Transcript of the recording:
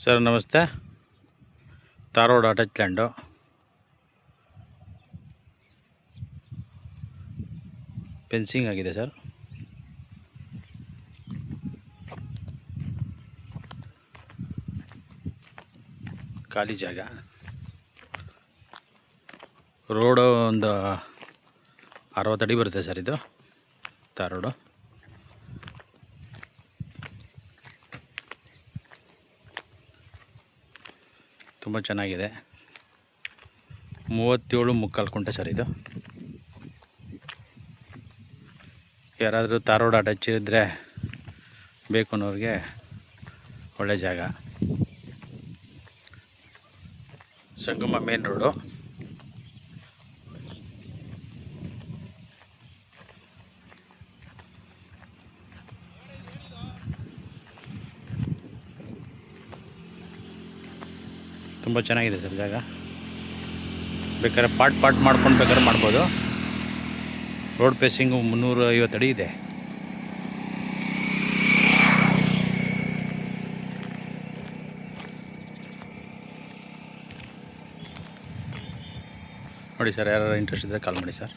Sir ನಮಸ್ತೆ. Dharwad touch land fencing ಆಗಿದೆ sir. ಖಾಲಿ ಜಾಗ. ರೋಡು ಒಂದು 60 ಅಡಿ ಬರುತ್ತೆ ಸರ್. ಇದು ಧಾರವಾಡ. ತುಂಬ ಚೆನ್ನಾಗಿದೆ. 37 ಮುಕ್ಕಾಲು ಕುಂಟೆ ಸರ್ ಇದು. ಯಾರಾದರೂ ಧಾರವಾಡ ಟಚ್ ಇದ್ದರೆ ಬೇಕು ಅನ್ನೋರಿಗೆ ಒಳ್ಳೆ ಜಾಗ. ಸಂಗಮ ಮೇನ್ ರೋಡು. ತುಂಬ ಚೆನ್ನಾಗಿದೆ ಸರ್ ಜಾಗ. ಬೇಕಾದ್ರೆ ಪಾಟ್ ಮಾಡ್ಕೊಂಡು ಬೇಕಾದ್ರೆ ಮಾಡ್ಬೋದು. ರೋಡ್ ಪೇಸಿಂಗು 350 ಅಡಿ ಇದೆ. ನೋಡಿ ಸರ್, ಯಾರು ಇಂಟ್ರೆಸ್ಟ್ ಇದ್ದರೆ ಕಾಲ್ ಮಾಡಿ ಸರ್.